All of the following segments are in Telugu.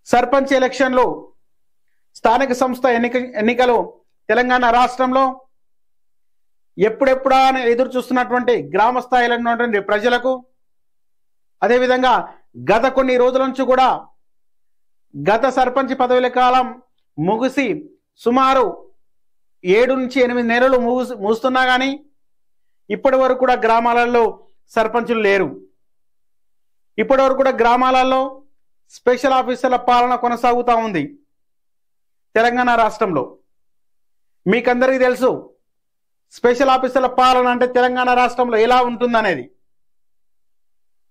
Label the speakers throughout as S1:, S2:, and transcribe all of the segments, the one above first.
S1: సర్పంచ్ ఎలక్షన్లు స్థానిక సంస్థ ఎన్నికలు తెలంగాణ రాష్ట్రంలో ఎప్పుడెప్పుడా అని ఎదురు చూస్తున్నటువంటి గ్రామ స్థాయిలో ఉన్నటువంటి ప్రజలకు, అదేవిధంగా గత కొన్ని రోజుల నుంచి కూడా గత సర్పంచ్ పదవుల కాలం ముగిసి సుమారు 7 నుంచి 8 నెలలు ముగుస్తున్నా కానీ ఇప్పటి వరకు కూడా గ్రామాలలో సర్పంచులు లేరు. ఇప్పటి వరకు కూడా గ్రామాలలో స్పెషల్ ఆఫీసర్ల పాలన కొనసాగుతూ ఉంది తెలంగాణ రాష్ట్రంలో. మీకందరికీ తెలుసు స్పెషల్ ఆఫీసర్ల పాలన అంటే తెలంగాణ రాష్ట్రంలో ఎలా ఉంటుందనేది.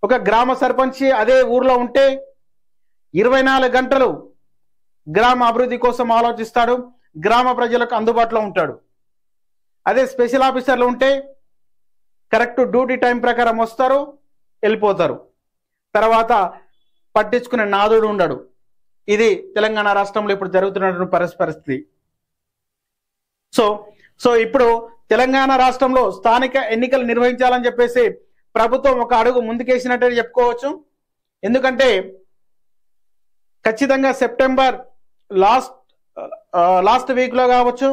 S1: ఒక గ్రామ సర్పంచ్ అదే ఊర్లో ఉంటే 24 గంటలు గ్రామ అభివృద్ధి కోసం ఆలోచిస్తాడు, గ్రామ ప్రజలకు అందుబాటులో ఉంటాడు. అదే స్పెషల్ ఆఫీసర్లు ఉంటే కరెక్ట్ డ్యూటీ టైం ప్రకారం వస్తారు, వెళ్ళిపోతారు, తర్వాత పట్టించుకునే నాదుడు ఉండడు. ఇది తెలంగాణ రాష్ట్రంలో ఇప్పుడు జరుగుతున్నటువంటి పరిస్థితి. సో ఇప్పుడు తెలంగాణ రాష్ట్రంలో స్థానిక ఎన్నికలు నిర్వహించాలని చెప్పేసి ప్రభుత్వం ఒక అడుగు ముందుకేసినట్టే చెప్పుకోవచ్చు. ఎందుకంటే ఖచ్చితంగా సెప్టెంబర్ లాస్ట్ వీక్లో కావచ్చు,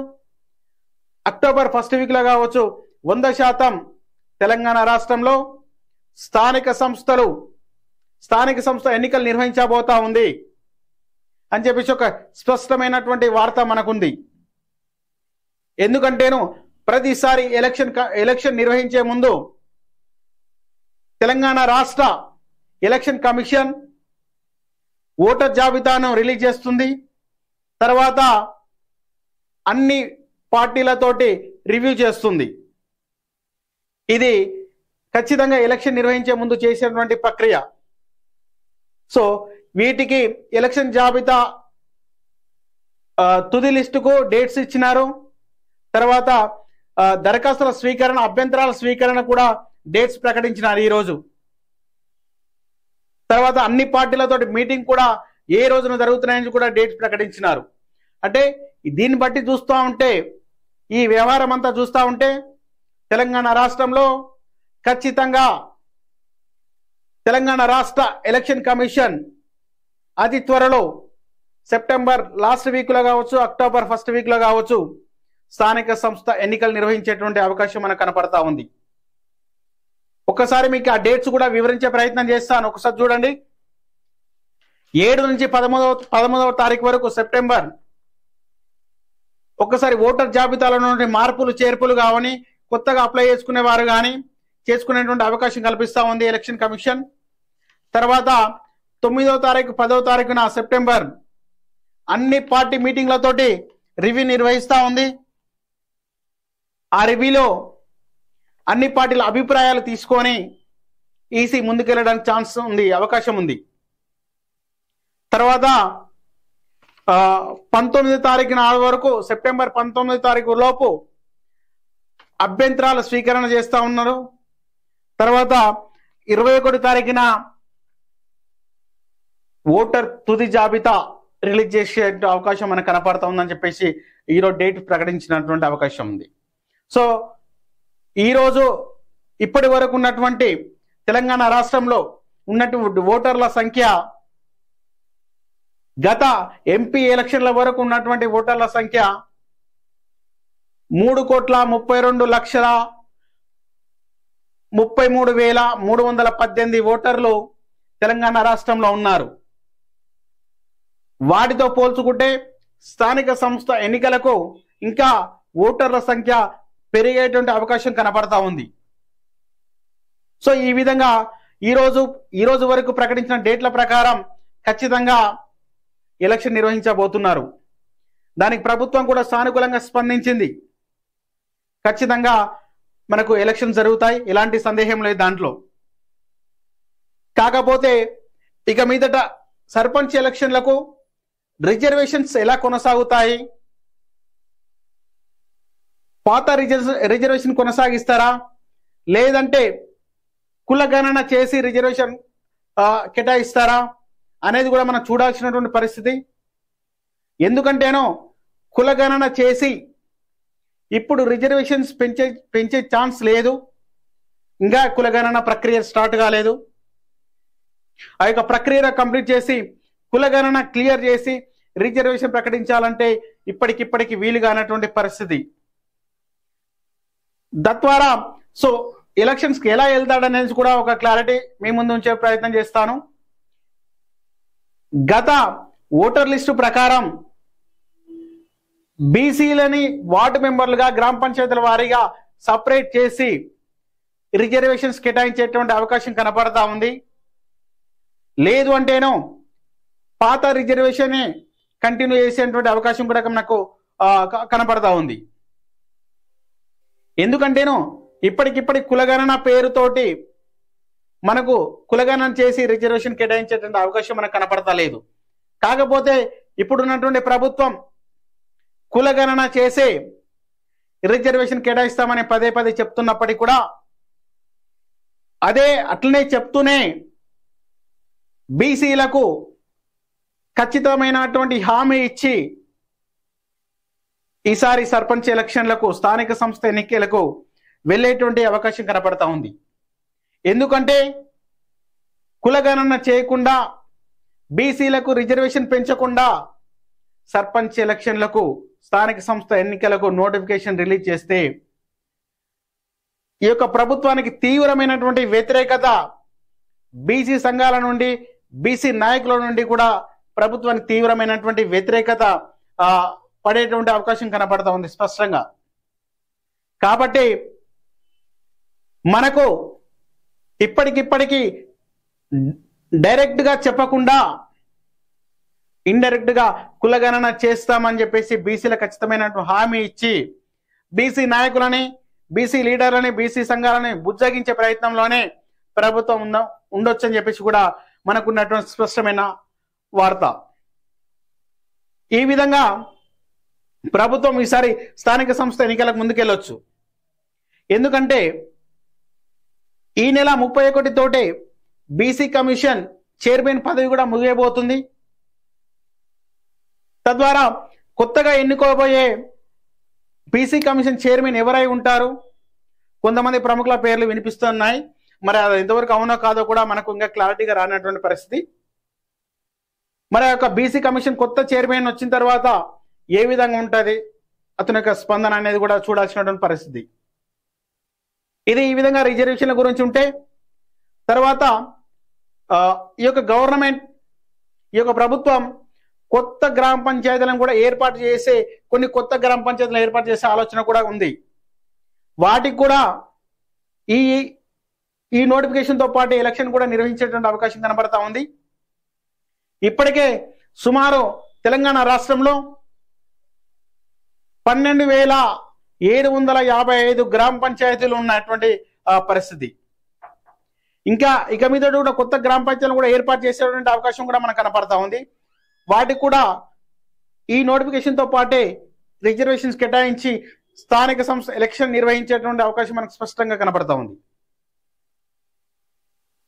S1: అక్టోబర్ ఫస్ట్ వీక్లో కావచ్చు 100% తెలంగాణ రాష్ట్రంలో స్థానిక సంస్థ ఎన్నికలు నిర్వహించబోతా ఉంది అని చెప్పేసి ఒక స్పష్టమైనటువంటి వార్త మనకుంది. ఎందుకంటేను ప్రతిసారి ఎలక్షన్ నిర్వహించే ముందు తెలంగాణ రాష్ట్ర ఎలక్షన్ కమిషన్ ఓటర్ జాబితాను రిలీజ్ చేస్తుంది. తర్వాత అన్ని పార్టీలతోటి రివ్యూ చేస్తుంది. ఇది ఖచ్చితంగా ఎలక్షన్ నిర్వహించే ముందు చేసేటువంటి ప్రక్రియ. సో వీటికి ఎలక్షన్ జాబితా తుది లిస్టుకు డేట్స్ ఇచ్చినారు. తర్వాత దరఖాస్తుల స్వీకరణ, అభ్యంతరాల స్వీకరణ కూడా డేట్స్ ప్రకటించినారు ఈరోజు. తర్వాత అన్ని పార్టీలతోటి మీటింగ్ కూడా ఏ రోజున జరుగుతున్నాయని కూడా డేట్స్ ప్రకటించినారు. అంటే దీన్ని బట్టి చూస్తూ ఉంటే, ఈ వ్యవహారం అంతా చూస్తూ ఉంటే తెలంగాణ రాష్ట్రంలో ఖచ్చితంగా తెలంగాణ రాష్ట్ర ఎలక్షన్ కమిషన్ అతి త్వరలో సెప్టెంబర్ లాస్ట్ వీక్లో కావచ్చు, అక్టోబర్ ఫస్ట్ వీక్లో కావచ్చు స్థానిక సంస్థ ఎన్నికలు నిర్వహించేటువంటి అవకాశం మనకు కనపడతా ఉంది. ఒక్కసారి మీకు ఆ డేట్స్ కూడా వివరించే ప్రయత్నం చేస్తాను. ఒకసారి చూడండి. 7 నుంచి 13వ తారీఖు వరకు సెప్టెంబర్ ఒక్కసారి ఓటర్ జాబితాలో నుండి మార్పులు చేర్పులు కావని, కొత్తగా అప్లై చేసుకునే వారు కానీ చేసుకునేటువంటి అవకాశం కల్పిస్తూ ఉంది ఎలక్షన్ కమిషన్. తర్వాత 9వ తారీఖు 10వ తారీఖున సెప్టెంబర్ అన్ని పార్టీ మీటింగ్లతోటి రివ్యూ నిర్వహిస్తూ ఉంది. ఆ రివ్యూలో అన్ని పార్టీల అభిప్రాయాలు తీసుకొని ఈసీ ముందుకెళ్ళడానికి ఛాన్స్ ఉంది, అవకాశం ఉంది. తర్వాత 19వ తారీఖున వరకు, సెప్టెంబర్ 19వ తారీఖు లోపు అభ్యంతరాల స్వీకరణ చేస్తూ ఉన్నారు. తర్వాత 21వ తారీఖున ఓటర్ తుది జాబితా రిలీజ్ చేసే అవకాశం మనకు కనపడతా ఉందని చెప్పేసి ఈరోజు డేట్ ప్రకటించినటువంటి అవకాశం ఉంది. సో ఈరోజు ఇప్పటి వరకు ఉన్నటువంటి తెలంగాణ రాష్ట్రంలో ఉన్నటువంటి ఓటర్ల సంఖ్య, గత ఎంపీ ఎలక్షన్ల వరకు ఉన్నటువంటి ఓటర్ల సంఖ్య 3,32,33,318 ఓటర్లు తెలంగాణ రాష్ట్రంలో ఉన్నారు. వాటితో పోల్చుకుంటే స్థానిక సంస్థ ఎన్నికలకు ఇంకా ఓటర్ల సంఖ్య పెరిగేటువంటి అవకాశం కనపడతా ఉంది. సో ఈ విధంగా ఈరోజు వరకు ప్రకటించిన డేట్ల ప్రకారం ఖచ్చితంగా ఎలక్షన్ నిర్వహించబోతున్నారు. దానికి ప్రభుత్వం కూడా సానుకూలంగా స్పందించింది. ఖచ్చితంగా మనకు ఎలక్షన్ జరుగుతాయి, ఎలాంటి సందేహం లేదు దాంట్లో. కాకపోతే ఇక మీదట సర్పంచ్ ఎలక్షన్లకు రిజర్వేషన్స్ ఎలా కొనసాగుతాయి? పాత రిజర్వేషన్ కొనసాగిస్తారా, లేదంటే కులగణన చేసి రిజర్వేషన్ కేటాయిస్తారా అనేది కూడా మనం చూడాల్సినటువంటి పరిస్థితి. ఎందుకంటేనో కులగణన చేసి ఇప్పుడు రిజర్వేషన్స్ పెంచే ఛాన్స్ లేదు. ఇంకా కులగణన ప్రక్రియ స్టార్ట్ కాలేదు. ఆ యొక్క ప్రక్రియ కంప్లీట్ చేసి కులగణన క్లియర్ చేసి రిజర్వేషన్ ప్రకటించాలంటే ఇప్పటికిప్పటికి వీలుగానటువంటి పరిస్థితి. తద్వారా సో ఎలక్షన్స్కి ఎలా వెళ్తాడనేది కూడా ఒక క్లారిటీ మీ ముందు ఉంచే ప్రయత్నం చేస్తాను. గత ఓటర్ లిస్టు ప్రకారం బీసీలని వార్డు మెంబర్లుగా గ్రామ పంచాయతీల వారీగా సపరేట్ చేసి రిజర్వేషన్స్ కేటాయించేటువంటి అవకాశం కనపడతా ఉంది. లేదు అంటేనో పాత రిజర్వేషన్ కంటిన్యూ చేసేటువంటి అవకాశం కూడా నాకు కనపడతా ఉంది. ఎందుకంటేనో ఇప్పటికిప్పటి కులగణన పేరుతోటి మనకు కులగణన చేసి రిజర్వేషన్ కేటాయించేటువంటి అవకాశం మనకు కనపడతా లేదు. కాకపోతే ఇప్పుడున్నటువంటి ప్రభుత్వం కులగణన చేసే రిజర్వేషన్ కేటాయిస్తామని పదే పదే చెప్తున్నప్పటికీ కూడా అట్లనే చెప్తూనే బీసీలకు ఖచ్చితమైనటువంటి హామీ ఇచ్చి ఈసారి సర్పంచ్ ఎలక్షన్లకు స్థానిక సంస్థ ఎన్నికలకు వెళ్ళేటువంటి అవకాశం కనపడతా ఉంది. ఎందుకంటే కులగణన చేయకుండా బీసీలకు రిజర్వేషన్ పెంచకుండా సర్పంచ్ ఎలక్షన్లకు స్థానిక సంస్థ ఎన్నికలకు నోటిఫికేషన్ రిలీజ్ చేస్తే ఈ యొక్క ప్రభుత్వానికి తీవ్రమైనటువంటి వ్యతిరేకత బీసీ సంఘాల నుండి బీసీ నాయకుల నుండి కూడా ప్రభుత్వానికి తీవ్రమైనటువంటి వ్యతిరేకత పడేటువంటి అవకాశం కనపడతా ఉంది స్పష్టంగా. కాబట్టి మనకు ఇప్పటికిప్పటికి డైరెక్ట్ గా చెప్పకుండా ఇండైరెక్ట్ గా కులగణన చేస్తామని చెప్పేసి బీసీల ఖచ్చితమైన హామీ ఇచ్చి బీసీ నాయకులని బీసీ లీడర్లని బీసీ సంఘాలని బుజ్జగించే ప్రయత్నంలోనే ప్రభుత్వం ఉండొచ్చు అని చెప్పేసి కూడా మనకున్నటువంటి స్పష్టమైన వార్త. ఈ విధంగా ప్రభుత్వం ఈసారి స్థానిక సంస్థ ఎన్నికలకు ముందుకెళ్ళొచ్చు. ఎందుకంటే ఈ నెల 31 తోటే బీసీ కమిషన్ చైర్మన్ పదవి కూడా ముగియబోతుంది. తద్వారా కొత్తగా ఎన్నుకోబోయే బీసీ కమిషన్ చైర్మన్ ఎవరై ఉంటారు? కొంతమంది ప్రముఖుల పేర్లు వినిపిస్తున్నాయి. మరి అది ఎంతవరకు అవునో కాదో కూడా మనకు ఇంకా క్లారిటీగా రానటువంటి పరిస్థితి. మరి యొక్క బీసీ కమిషన్ కొత్త చైర్మన్ వచ్చిన తర్వాత ఏ విధంగా ఉంటుంది, అతని యొక్క స్పందన అనేది కూడా చూడాల్సినటువంటి పరిస్థితి. ఇది ఈ విధంగా రిజర్వేషన్ల గురించి ఉంటే, తర్వాత ఈ యొక్క గవర్నమెంట్ ఈ యొక్క ప్రభుత్వం కొత్త గ్రామ పంచాయతీలను కూడా ఏర్పాటు చేసే కొన్ని కొత్త గ్రామ పంచాయతీలు ఏర్పాటు చేసే ఆలోచన కూడా ఉంది. వాటికి కూడా ఈ నోటిఫికేషన్తో పాటు ఎలక్షన్ కూడా నిర్వహించేటువంటి అవకాశం కనబడతా ఉంది. ఇప్పటికే సుమారు తెలంగాణ రాష్ట్రంలో 12,755 గ్రామ పంచాయతీలు ఉన్నటువంటి పరిస్థితి. ఇక మీద కూడా కొత్త గ్రామ పంచాయతీలు కూడా ఏర్పాటు చేసేటువంటి అవకాశం కూడా మనకు కనపడతా ఉంది. వాటికి కూడా ఈ నోటిఫికేషన్తో పాటే రిజర్వేషన్స్ కేటాయించి స్థానిక సంస్థ ఎలక్షన్ నిర్వహించేటువంటి అవకాశం మనకు స్పష్టంగా కనపడతా ఉంది.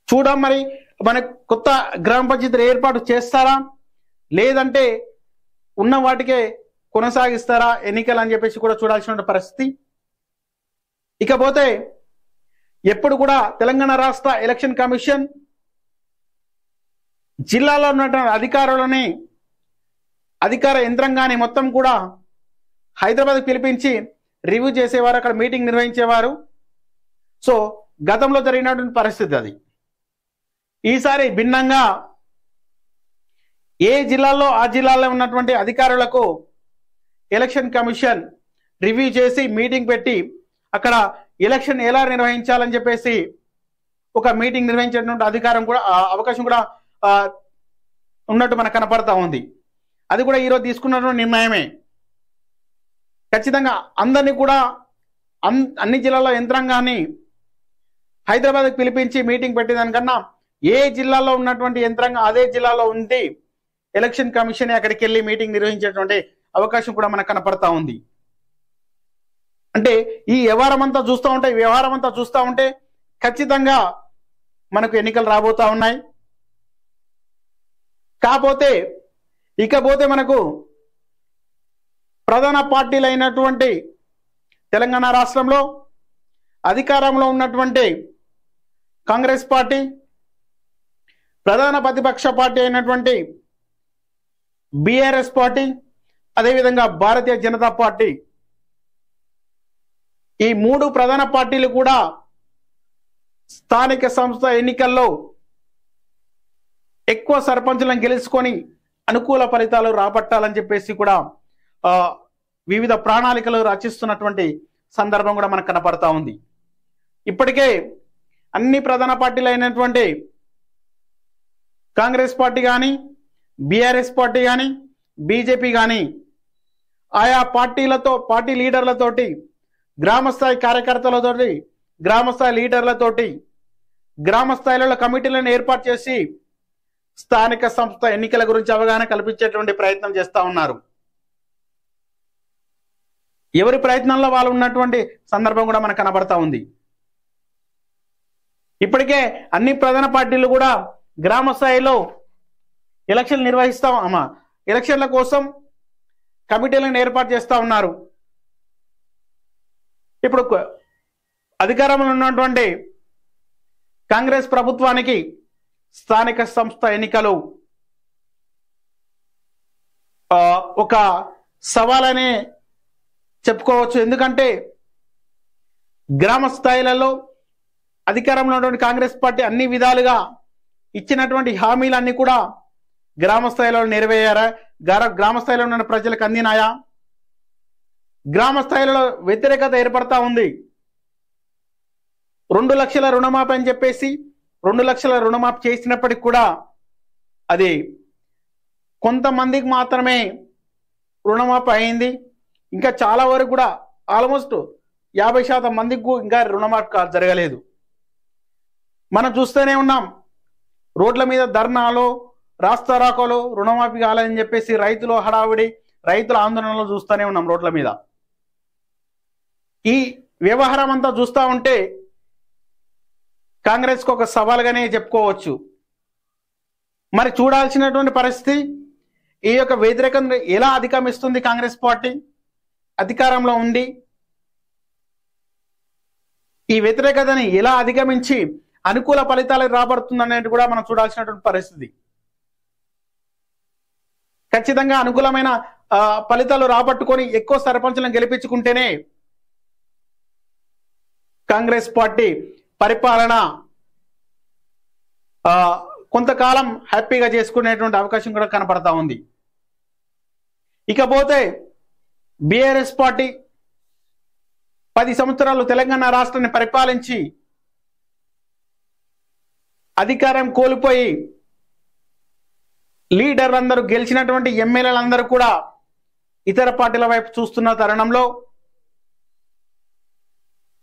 S1: చూద్దాం మరి మన కొత్త గ్రామ పంచాయతీలు ఏర్పాటు చేస్తారా, లేదంటే ఉన్న వాటికే కొనసాగిస్తారా ఎన్నికలు అని చెప్పేసి కూడా చూడాల్సిన పరిస్థితి. ఇకపోతే ఎప్పుడు కూడా తెలంగాణ రాష్ట్ర ఎలక్షన్ కమిషన్ జిల్లాలో ఉన్నటువంటి అధికారులని అధికార యంత్రాంగాన్ని మొత్తం కూడా హైదరాబాద్ పిలిపించి రివ్యూ చేసేవారు, అక్కడ మీటింగ్ నిర్వహించేవారు. సో గతంలో జరిగినటువంటి పరిస్థితి అది. ఈసారి భిన్నంగా ఏ జిల్లాలో ఆ జిల్లాలో ఉన్నటువంటి అధికారులకు ఎలక్షన్ కమిషన్ రివ్యూ చేసి మీటింగ్ పెట్టి అక్కడ ఎలక్షన్ ఎలా నిర్వహించాలని చెప్పేసి ఒక మీటింగ్ నిర్వహించేటువంటి అధికారం కూడా అవకాశం కూడా ఉన్నట్టు మనకు కనపడతా ఉంది. అది కూడా ఈరోజు తీసుకున్నటువంటి నిర్ణయమే. ఖచ్చితంగా అందరినీ కూడా అన్ని జిల్లాల యంత్రాంగాన్ని హైదరాబాద్కి పిలిపించి మీటింగ్ పెట్టేదానికన్నా ఏ జిల్లాలో ఉన్నటువంటి యంత్రాంగం అదే జిల్లాలో ఉండి ఎలక్షన్ కమిషన్ అక్కడికి వెళ్ళి మీటింగ్ నిర్వహించేటువంటి అవకాశం కూడా మనకు కనపడతా ఉంది. అంటే ఈ వ్యవహారం అంతా చూస్తూ ఉంటే ఖచ్చితంగా మనకు ఎన్నికలు రాబోతా ఉన్నాయి. ఇకపోతే మనకు ప్రధాన పార్టీలు అయినటువంటి తెలంగాణ రాష్ట్రంలో అధికారంలో ఉన్నటువంటి కాంగ్రెస్ పార్టీ, ప్రధాన ప్రతిపక్ష పార్టీ అయినటువంటి బీఆర్ఎస్ పార్టీ, అదేవిధంగా భారతీయ జనతా పార్టీ, ఈ మూడు ప్రధాన పార్టీలు కూడా స్థానిక సంస్థ ఎన్నికల్లో ఎక్కువ సర్పంచులను గెలుచుకొని అనుకూల ఫలితాలు రాబట్టాలని చెప్పేసి కూడా వివిధ ప్రణాళికలు రచిస్తున్నటువంటి సందర్భం కూడా మనకు కనపడతా ఉంది. ఇప్పటికే అన్ని ప్రధాన పార్టీలు అయినటువంటి కాంగ్రెస్ పార్టీ కానీ, బీఆర్ఎస్ పార్టీ కానీ, బీజేపీ కానీ ఆయా పార్టీ లీడర్లతోటి, గ్రామస్థాయి కార్యకర్తలతోటి, గ్రామస్థాయి లీడర్లతోటి, గ్రామస్థాయిలలో కమిటీలను ఏర్పాటు చేసి స్థానిక సంస్థ ఎన్నికల గురించి అవగాహన కల్పించేటువంటి ప్రయత్నం చేస్తూ ఉన్నారు. ఎవరి ప్రయత్నంలో వాళ్ళు ఉన్నటువంటి సందర్భం కూడా మనకు కనబడతా ఉంది. ఇప్పటికే అన్ని ప్రధాన పార్టీలు కూడా గ్రామ స్థాయిలో ఎలక్షన్లు ఎలక్షన్ల కోసం కమిటీలను ఏర్పాటు చేస్తూ ఉన్నారు. ఇప్పుడు అధికారంలో ఉన్నటువంటి కాంగ్రెస్ ప్రభుత్వానికి స్థానిక సంస్థ ఎన్నికలు ఒక సవాలనే చెప్పుకోవచ్చు. ఎందుకంటే గ్రామ స్థాయిలలో అధికారంలో ఉన్నటువంటి కాంగ్రెస్ పార్టీ అన్ని విధాలుగా ఇచ్చినటువంటి హామీలన్నీ కూడా గ్రామ స్థాయిలో నెరవేరారా? గ్రామ స్థాయిలో ఉన్న ప్రజలకు అందినాయా? గ్రామ స్థాయిలో వ్యతిరేకత ఏర్పడతా ఉంది. 2 లక్షల రుణమాఫీ అని చెప్పేసి 2 లక్షల రుణమాఫీ చేసినప్పటికి కూడా అది కొంతమందికి మాత్రమే రుణమాఫీ అయింది. ఇంకా చాలా వరకు కూడా ఆల్మోస్ట్ 50% మందికి ఇంకా రుణమాఫీ జరగలేదు. మనం చూస్తూనే ఉన్నాం, రోడ్ల మీద ధర్నాలో, రాస్తారోకోలో రుణమాఫీ కాలేదని చెప్పేసి రైతులు హడావిడి, రైతుల ఆందోళనలు చూస్తూనే ఉన్నాం రోడ్ల మీద. ఈ వ్యవహారం అంతా చూస్తూ ఉంటే కాంగ్రెస్కు ఒక సవాల్గానే చెప్పుకోవచ్చు. మరి చూడాల్సినటువంటి పరిస్థితి, ఈ యొక్క వ్యతిరేకతను ఎలా అధిగమిస్తుంది కాంగ్రెస్ పార్టీ అధికారంలో ఉండి? ఈ వ్యతిరేకతని ఎలా అధిగమించి అనుకూల ఫలితాలు రాబడుతుందనేది కూడా మనం చూడాల్సినటువంటి పరిస్థితి. ఖచ్చితంగా అనుకూలమైన ఫలితాలు రాబట్టుకొని ఎక్కువ సర్పంచులను గెలిపించుకుంటేనే కాంగ్రెస్ పార్టీ పరిపాలన కొంతకాలం హ్యాపీగా చేసుకునేటువంటి అవకాశం కూడా కనపడతా ఉంది. ఇకపోతే బీఆర్ఎస్ పార్టీ 10 సంవత్సరాలు తెలంగాణ రాష్ట్రాన్ని పరిపాలించి అధికారం కోల్పోయి లీడర్లందరూ గెలిచినటువంటి ఎమ్మెల్యేలందరూ కూడా ఇతర పార్టీల వైపు చూస్తున్న తరుణంలో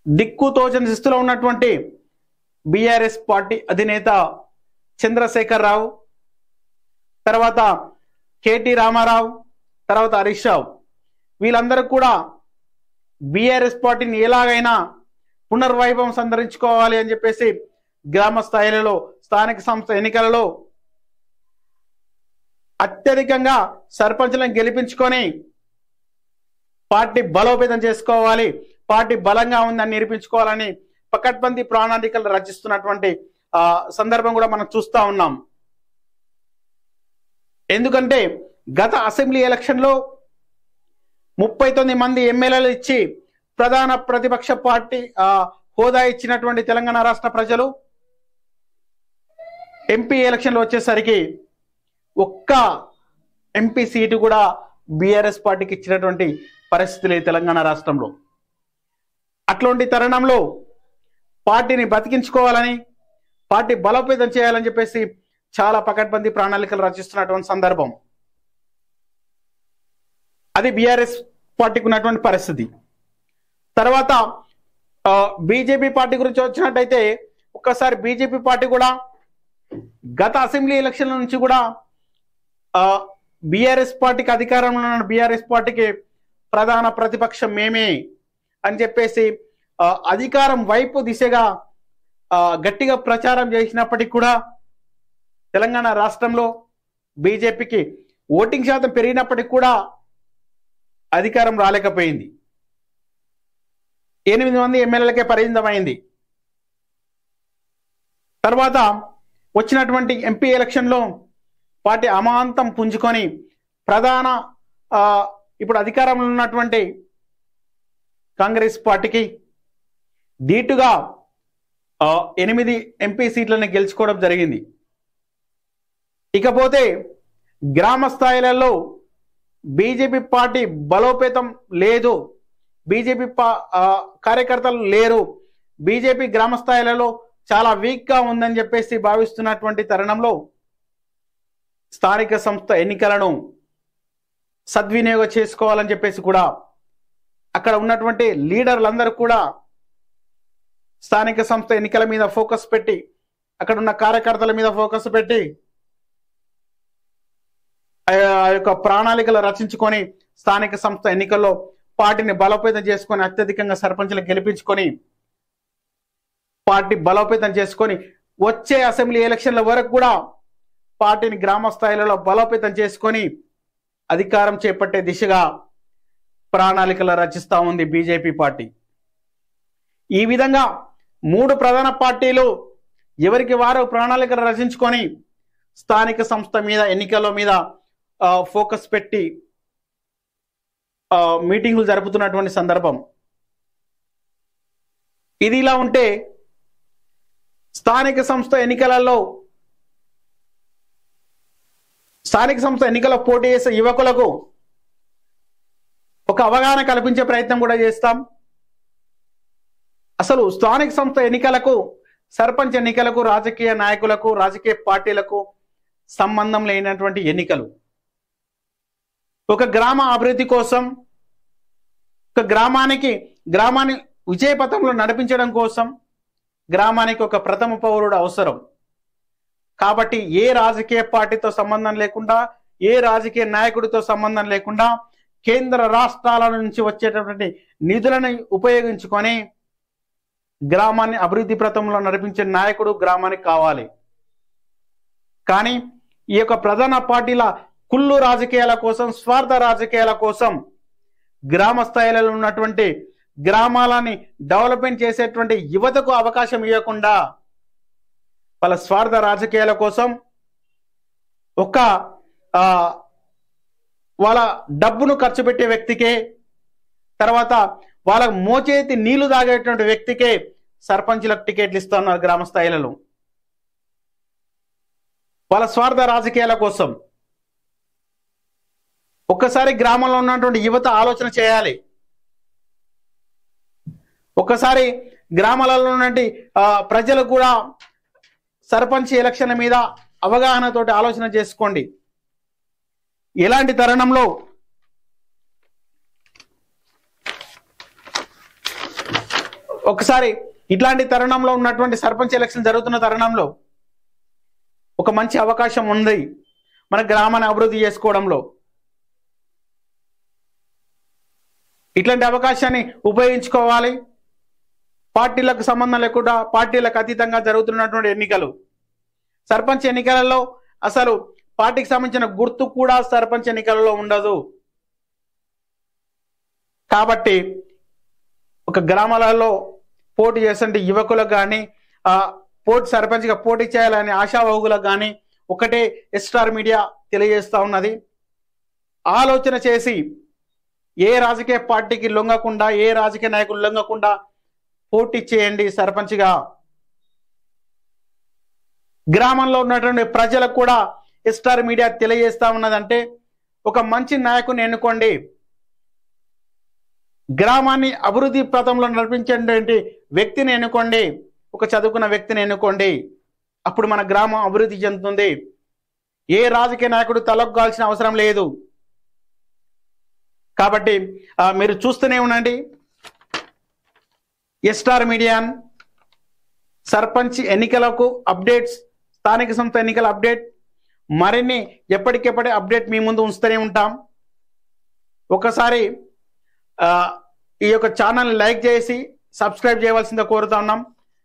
S1: దిక్కుతోచని స్థితిలో ఉన్నటువంటి బీఆర్ఎస్ పార్టీ అధినేత చంద్రశేఖర్ రావు, తర్వాత కేటీ రామారావు, తర్వాత హరీష్ రావు, వీళ్ళందరూ కూడా బీఆర్ఎస్ పార్టీని ఎలాగైనా పునర్వైభవం సంతరించుకోవాలి అని చెప్పేసి గ్రామ స్థాయిలలో స్థానిక సంస్థ ఎన్నికలలో అత్యధికంగా సర్పంచులను గెలిపించుకొని పార్టీ బలోపేతం చేసుకోవాలి, పార్టీ బలంగా ఉందని నిరూపించుకోవాలని పకడ్బందీ ప్రణాళికలు రచిస్తున్నటువంటి సందర్భం కూడా మనం చూస్తూ ఉన్నాం. ఎందుకంటే గత అసెంబ్లీ ఎలక్షన్లో 39 మంది ఎమ్మెల్యేలు ఇచ్చి ప్రధాన ప్రతిపక్ష పార్టీ హోదా ఇచ్చినటువంటి తెలంగాణ రాష్ట్ర ప్రజలు ఎంపీ ఎలక్షన్లో వచ్చేసరికి ఒక్క ఎంపీ సీటు కూడా బీఆర్ఎస్ పార్టీకి ఇచ్చినటువంటి పరిస్థితి లేదు తెలంగాణ రాష్ట్రంలో. అట్లాంటి తరుణంలో పార్టీని బతికించుకోవాలని, పార్టీ బలోపేతం చేయాలని చెప్పేసి చాలా పకడ్బందీ ప్రణాళికలు రచిస్తున్నటువంటి సందర్భం. అది బీఆర్ఎస్ పార్టీకి ఉన్నటువంటి పరిస్థితి. తర్వాత బీజేపీ పార్టీ గురించి వచ్చినట్టయితే ఒక్కసారి బీజేపీ పార్టీ కూడా గత అసెంబ్లీ ఎలక్షన్ల నుంచి కూడా బీఆర్ఎస్ పార్టీకి అధికారంలో ఉన్న బీఆర్ఎస్ పార్టీకి ప్రధాన ప్రతిపక్షం మేమే అని చెప్పేసి అధికారం వైపు దిశగా గట్టిగా ప్రచారం చేసినప్పటికీ కూడా తెలంగాణ రాష్ట్రంలో బీజేపీకి ఓటింగ్ శాతం పెరిగినప్పటికీ కూడా అధికారం రాలేకపోయింది. 8 మంది ఎమ్మెల్యేలకే పరిమితమైంది. తర్వాత వచ్చినటువంటి ఎంపీ ఎలక్షన్లో పార్టీ అమాంతం పుంజుకొని ప్రధాన ఇప్పుడు అధికారంలో ఉన్నటువంటి కాంగ్రెస్ పార్టీకి ధీటుగా 8 ఎంపీ సీట్లను గెలుచుకోవడం జరిగింది. ఇకపోతే గ్రామ స్థాయిలలో బీజేపీ పార్టీ బలోపేతం లేదు, బీజేపీ కార్యకర్తలు లేరు, బీజేపీ గ్రామ స్థాయిలలో చాలా వీక్గా ఉందని చెప్పేసి భావిస్తున్నటువంటి తరుణంలో స్థానిక సంస్థ ఎన్నికలను సద్వినియోగం చేసుకోవాలని చెప్పేసి కూడా అక్కడ ఉన్నటువంటి లీడర్లందరూ కూడా స్థానిక సంస్థ ఎన్నికల మీద ఫోకస్ పెట్టి, అక్కడ ఉన్న కార్యకర్తల మీద ఫోకస్ పెట్టి ఆ యొక్క ప్రణాళికలు రచించుకొని స్థానిక సంస్థ ఎన్నికల్లో పార్టీని బలోపేతం చేసుకొని అత్యధికంగా సర్పంచ్లు గెలిపించుకొని పార్టీ బలోపేతం చేసుకొని వచ్చే అసెంబ్లీ ఎలక్షన్ల వరకు కూడా పార్టీని గ్రామ స్థాయిలలో బలోపేతం చేసుకొని అధికారం చేపట్టే దిశగా ప్రణాళికలు రచిస్తూ ఉంది బీజేపీ పార్టీ. ఈ విధంగా 3 ప్రధాన పార్టీలు ఎవరికి వారు ప్రణాళికలు రచించుకొని స్థానిక సంస్థ మీద ఎన్నికల మీద ఫోకస్ పెట్టి మీటింగులు జరుపుతున్నటువంటి సందర్భం. ఇది ఇలా ఉంటే స్థానిక సంస్థ ఎన్నికల పోటీ చేసే యువకులకు ఒక అవగాహన కల్పించే ప్రయత్నం కూడా చేస్తాం. అసలు స్థానిక సంస్థ ఎన్నికలకు, సర్పంచ్ ఎన్నికలకు రాజకీయ నాయకులకు, రాజకీయ పార్టీలకు సంబంధం లేనటువంటి ఎన్నికలు. ఒక గ్రామ అభివృద్ధి కోసం, ఒక గ్రామాన్ని విజయపథంలో నడిపించడం కోసం గ్రామానికి ఒక ప్రథమ పౌరుడు అవసరం. కాబట్టి ఏ రాజకీయ పార్టీతో సంబంధం లేకుండా, ఏ రాజకీయ నాయకుడితో సంబంధం లేకుండా కేంద్ర రాష్ట్రాల నుంచి వచ్చేటటువంటి నిధులను ఉపయోగించుకొని గ్రామాన్ని అభివృద్ధి పథంలో నడిపించే నాయకుడు గ్రామానికి కావాలి. కానీ ఈ యొక్క ప్రధాన పార్టీల కుళ్ళు రాజకీయాల కోసం, స్వార్థ రాజకీయాల కోసం గ్రామ స్థాయిలో ఉన్నటువంటి గ్రామాలని డెవలప్మెంట్ చేసేటువంటి యువతకు అవకాశం ఇవ్వకుండా వాళ్ళ స్వార్థ రాజకీయాల కోసం వాళ్ళ డబ్బును ఖర్చు పెట్టే వ్యక్తికే, తర్వాత వాళ్ళ మోచేతి నీళ్లు తాగేటువంటి వ్యక్తికే సర్పంచ్లకు టికెట్లు ఇస్తున్నారు గ్రామ స్థాయిలలో వాళ్ళ స్వార్థ రాజకీయాల కోసం. ఒక్కసారి గ్రామంలో ఉన్నటువంటి యువత ఆలోచన చేయాలి. ఒక్కసారి గ్రామాలలో ఉన్నటువంటి ప్రజలు కూడా సర్పంచ్ ఎలక్షన్ల మీద అవగాహనతోటి ఆలోచన చేసుకోండి. ఇలాంటి తరుణంలో ఇట్లాంటి తరుణంలో ఉన్నటువంటి సర్పంచ్ ఎలక్షన్ జరుగుతున్న తరుణంలో ఒక మంచి అవకాశం ఉంది మన గ్రామాన్ని అభివృద్ధి చేసుకోవడంలో. ఇట్లాంటి అవకాశాన్ని ఉపయోగించుకోవాలి. పార్టీలకు సంబంధం లేకుండా, పార్టీలకు అతీతంగా జరుగుతున్నటువంటి ఎన్నికలు, సర్పంచ్ ఎన్నికలలో అసలు పార్టీకి సంబంధించిన గుర్తు కూడా సర్పంచ్ ఎన్నికలలో ఉండదు. కాబట్టి ఒక గ్రామాలలో పోటీ చేసే యువకులకు కానీ, సర్పంచ్గా పోటీ చేయాలని ఆశావహులకు కానీ ఒకటే ఎస్టార్ మీడియా తెలియజేస్తూ ఉన్నది. ఆలోచన చేసి ఏ రాజకీయ పార్టీకి లొంగకుండా, ఏ రాజకీయ నాయకులు లొంగకుండా పోటీ చేయండి సర్పంచ్గా. గ్రామంలో ఉన్నటువంటి ప్రజలకు కూడా ఎస్టార్ మీడియా తెలియజేస్తా ఉన్నదంటే ఒక మంచి నాయకుని ఎన్నుకోండి, గ్రామాన్ని అభివృద్ధి పథంలో నడిపించేటువంటి వ్యక్తిని ఎన్నుకోండి, ఒక చదువుకున్న వ్యక్తిని ఎన్నుకోండి. అప్పుడు మన గ్రామం అభివృద్ధి చెందుతుంది. ఏ రాజకీయ నాయకుడు తలొగ్గాల్సిన అవసరం లేదు. కాబట్టి మీరు చూస్తూనే ఉండండి ఎస్టార్ మీడియా. సర్పంచ్ ఎన్నికలకు అప్డేట్స్, స్థానిక సంస్థ ఎన్నికల అప్డేట్, మరిన్ని ఎప్పటికెప్పటి అప్డేట్ మీ ముందు ఉంచుతూనే ఉంటాం. ఒకసారి ఈ యొక్క ఛానల్ని లైక్ చేసి సబ్స్క్రైబ్ చేయవలసిందిగా కోరుతా ఉన్నాం.